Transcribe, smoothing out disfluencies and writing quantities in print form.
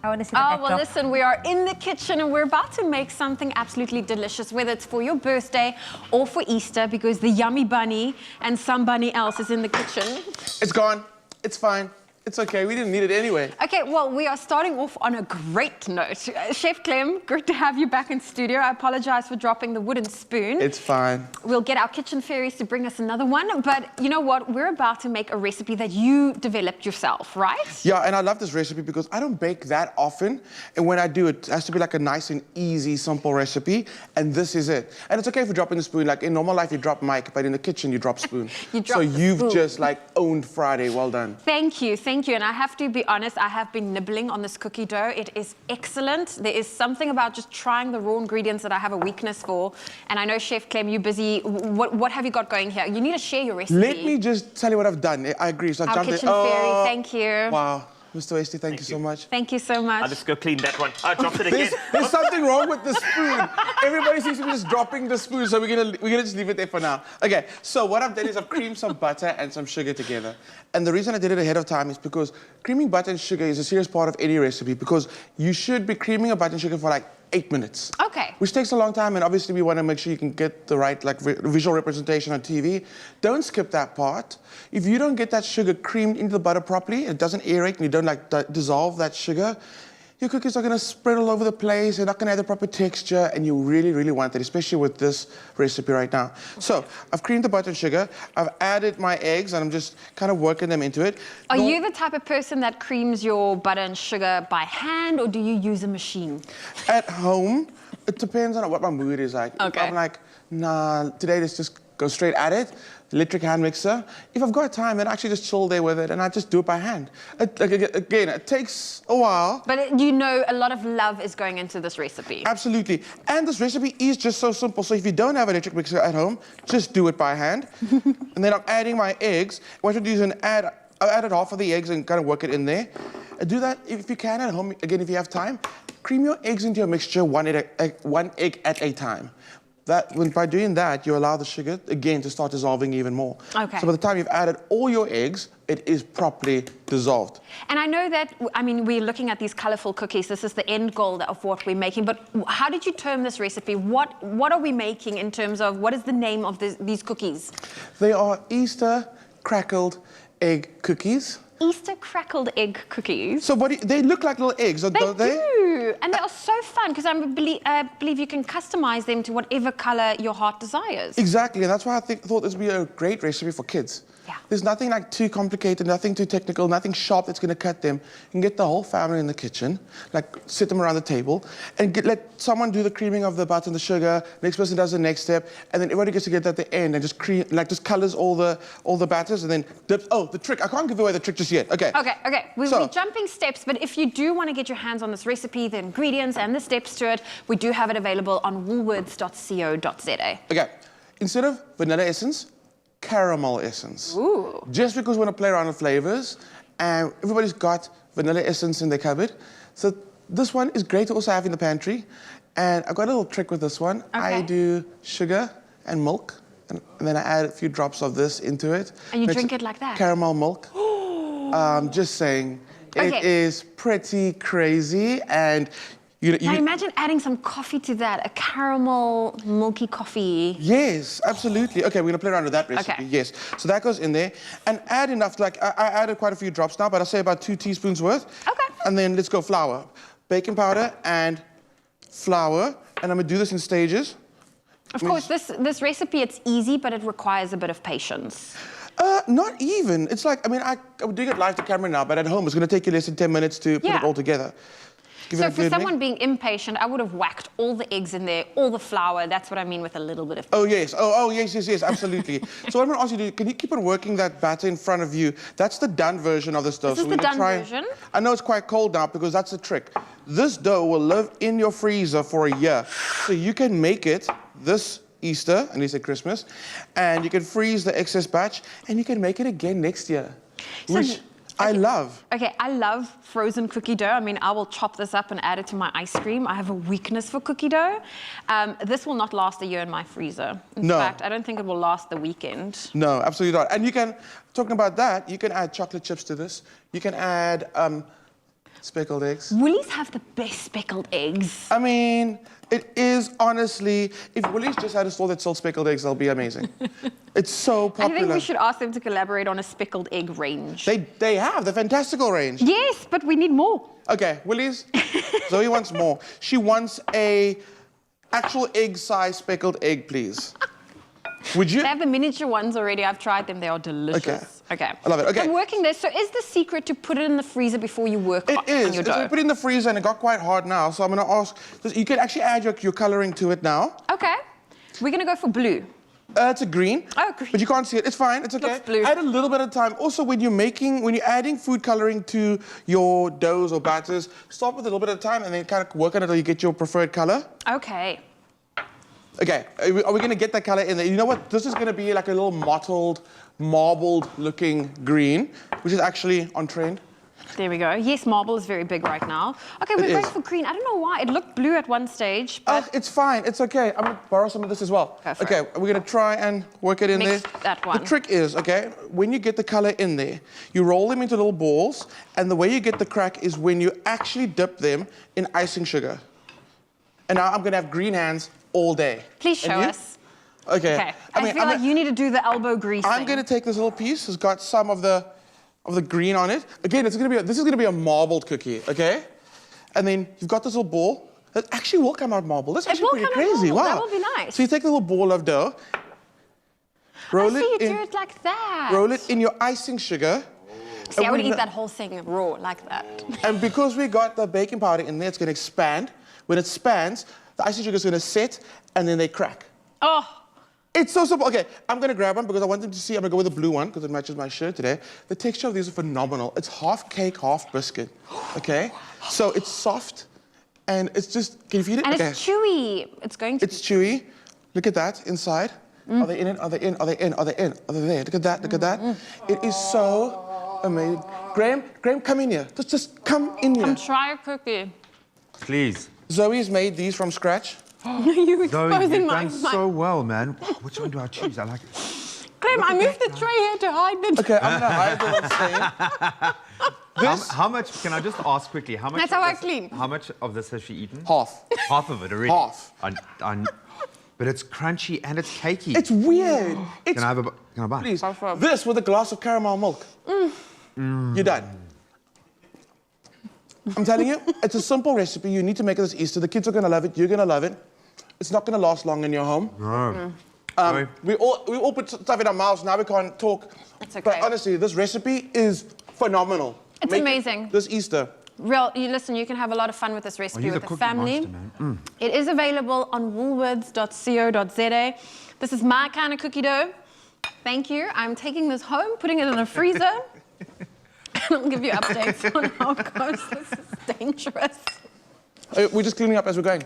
I want to see the Oh, backdrop. well, listen, we are in the kitchen and we're about to make something absolutely delicious, whether it's for your birthday or for Easter, because the yummy bunny and some bunny else is in the kitchen. It's gone. It's fine. It's okay. We didn't need it anyway. Okay, well, we are starting off on a great note. Chef Clem, good to have you back in studio. I apologize for dropping the wooden spoon. It's fine. We'll get our kitchen fairies to bring us another one. But you know what? We're about to make a recipe that you developed yourself, right? Yeah, and I love this recipe because I don't bake that often. And when I do, it has to be like a nice and easy, simple recipe. And this is it. And it's okay for dropping the spoon. Like in normal life, you drop mic, but in the kitchen, you drop spoon. So you've just like owned Friday. Well done. Thank you. Thank you. And I have to be honest, I have been nibbling on this cookie dough. It is excellent. There is something about just trying the raw ingredients that I have a weakness for. And I know, Chef Clem, you're busy. What have you got going here? You need to share your recipe. Let me just tell you what I've done. I agree. So I've Our jumped kitchen in. fairy, thank you. Wow. Mr. Wasty, thank you so much. Thank you so much. I'll just go clean that one. I dropped it again. There's something wrong with the spoon. Everybody seems to be just dropping the spoon, so we're gonna just leave it there for now. Okay, so what I've done is I've creamed some butter and some sugar together. And the reason I did it ahead of time is because creaming butter and sugar is a serious part of any recipe, because you should be creaming a butter and sugar for like 8 minutes. Okay. Which takes a long time, and obviously we want to make sure you can get the right visual representation on TV. Don't skip that part. If you don't get that sugar creamed into the butter properly, it doesn't aerate and you don't like dissolve that sugar, your cookies are going to spread all over the place. They're not going to have the proper texture, and you really, really want that, especially with this recipe right now. So I've creamed the butter and sugar. I've added my eggs, and I'm just kind of working them into it. Are you the type of person that creams your butter and sugar by hand, or do you use a machine? At home, it depends on what my mood is like. Okay. If I'm like, nah, today let's just go straight at it. Electric hand mixer. If I've got time, then I actually just chill there with it and I just do it by hand. Again, it takes a while. But you know a lot of love is going into this recipe. Absolutely. And this recipe is just so simple. So if you don't have an electric mixer at home, just do it by hand. And then I'm adding my eggs. What I do is I've added half of the eggs and kind of work it in there. Do that if you can at home. Again, if you have time, cream your eggs into your mixture one egg at a time. By doing that, you allow the sugar, again, to start dissolving even more. Okay. So by the time you've added all your eggs, it is properly dissolved. And I know that, I mean, we're looking at these colourful cookies. This is the end goal of what we're making. But how did you term this recipe? What are we making in terms of, what is the name of these cookies? They are Easter crackled egg cookies. Easter crackled egg cookies. So they look like little eggs, don't they? They do, and they are so fun because I believe you can customize them to whatever color your heart desires. Exactly, and that's why I thought this would be a great recipe for kids. Yeah. There's nothing like too complicated, nothing too technical, nothing sharp that's going to cut them. You can get the whole family in the kitchen, like sit them around the table, and let someone do the creaming of the butter and the sugar. Next person does the next step, and then everybody gets together at the end and just just colors all the batters and then dips. Oh, the trick! I can't give away the trick just yet. Okay. Okay. We'll be jumping steps, but if you do want to get your hands on this recipe, the ingredients and the steps to it, we do have it available on woolworths.co.za. Okay. Instead of vanilla essence, caramel essence. Ooh. Just because we want to play around with flavors, and everybody's got vanilla essence in their cupboard. So this one is great to also have in the pantry. And I've got a little trick with this one. Okay. I do sugar and milk, and then I add a few drops of this into it. And you drink it like that? Caramel milk. Just saying, it is pretty crazy, and now imagine adding some coffee to that, a caramel milky coffee. Yes, absolutely. Okay, we're gonna play around with that recipe. Okay. Yes, so that goes in there, and add enough. Like I added quite a few drops now, but I say about 2 teaspoons worth. Okay. And then let's go flour, baking powder and flour, and I'm gonna do this in stages. Of course, this recipe, it's easy, but it requires a bit of patience. Not even. It's like, I mean, I'm doing it live to camera now, but at home it's gonna take you less than 10 minutes to put it all together. So for someone being impatient, I would have whacked all the eggs in there, all the flour. That's what I mean with a little bit of... Oh, yes. Yes, absolutely. So what I'm going to ask you to do, can you keep on working that batter in front of you? That's the done version of this dough. This is the done version? I know it's quite cold now because that's the trick. This dough will live in your freezer for a year. So you can make it this Easter, and you say Christmas, and you can freeze the excess batch, and you can make it again next year, which I love. Okay, I love frozen cookie dough. I mean, I will chop this up and add it to my ice cream. I have a weakness for cookie dough. This will not last a year in my freezer. In fact, I don't think it will last the weekend. No, absolutely not. And you can, talking about that, you can add chocolate chips to this. You can add Speckled eggs. Woolies have the best speckled eggs. I mean, it is honestly, if Woolies just had a store that sells speckled eggs, they'll be amazing. It's so I popular. think we should ask them to collaborate on a speckled egg range. They have the fantastical range. Yes, but we need more. Okay, Woolies, Zoe wants more. She wants a actual egg-size speckled egg, please. Would you? They have the miniature ones already. I've tried them. They are delicious. Okay. I love it. Okay. I'm working this. So is the secret to put it in the freezer before you work It on is. your So we dough? put it in the freezer and it got quite hard now. So I'm going to ask, you can actually add your coloring to it now. Okay. We're going to go for blue. It's a green. Oh, green. But you can't see it. It's fine. It's okay. Looks blue. Add a little bit of time. Also, when you're adding food coloring to your doughs or batters, start with a little bit of time and then kind of work on it until you get your preferred color. Okay. Okay, are we going to get that color in there? You know what? This is going to be like a little mottled, marbled-looking green, which is actually on trend. There we go. Yes, marble is very big right now. Okay, we're going for green. I don't know why. It looked blue at one stage, but It's fine. It's okay. I'm going to borrow some of this as well. Go for Okay, we're going to try and work it in Mix there. that one. The trick is, okay, when you get the color in there, you roll them into little balls, and the way you get the crack is when you actually dip them in icing sugar. And now I'm going to have green hands all day. please show And you? us. Okay. Okay. I feel like you need to do the elbow greasing. I'm going to take this little piece. It's got some of the green on it. Again, this is going to be a marbled cookie, okay? And then you've got this little ball. It actually will come out marbled. That's actually will pretty come out crazy. marbled. Wow. That will be nice. So you take a little ball of dough, roll so it you in, do it like that. roll it in your icing sugar. See, I would And eat when that whole thing raw like that. And because we got the baking powder in there, it's going to expand. When it expands, the icing sugar is going to set, and then they crack. Oh, It's so simple. Okay, I'm going to grab one because I want them to see. I'm going to go with the blue one because it matches my shirt today. The texture of these are phenomenal. It's half cake, half biscuit. Okay? So it's soft and it's just, can you feed it? and Okay. it's chewy. It's going to It's chewy. Look at that inside. Are they in it? Are they in? Are they in? Are they in? Are they there? Look at that. Look at that. It is so amazing. Graham, come in here. Just come in here. try a cookie. Please. Zoe's made these from scratch. You Zoe, exposing you've my done so well, man. Which one do I choose? I like it. Clem, I moved the tray here to hide it. Okay, I'm going to hide the whole thing. How much, can I just ask quickly, how much That's of how I this- clean. How much of this has she eaten? Half. Half of it already? Half. But it's crunchy and it's cakey. It's weird. It's Can I have a can I bite? Please. This with a glass of caramel milk. You're done. I'm telling you, it's a simple recipe. You need to make it this Easter. The kids are going to love it. You're going to love it. It's not going to last long in your home. No. We all put stuff in our mouths. Now we can't talk. It's okay. But honestly, this recipe is phenomenal. It's Make it amazing. This Easter. Listen, you can have a lot of fun with this recipe you're with the the cookie family. monster, man. It is available on woolworths.co.za. This is my kind of cookie dough. Thank you. I'm taking this home, putting it in the freezer, and I'll give you updates on how it goes. This is dangerous. We're just cleaning up as we're going.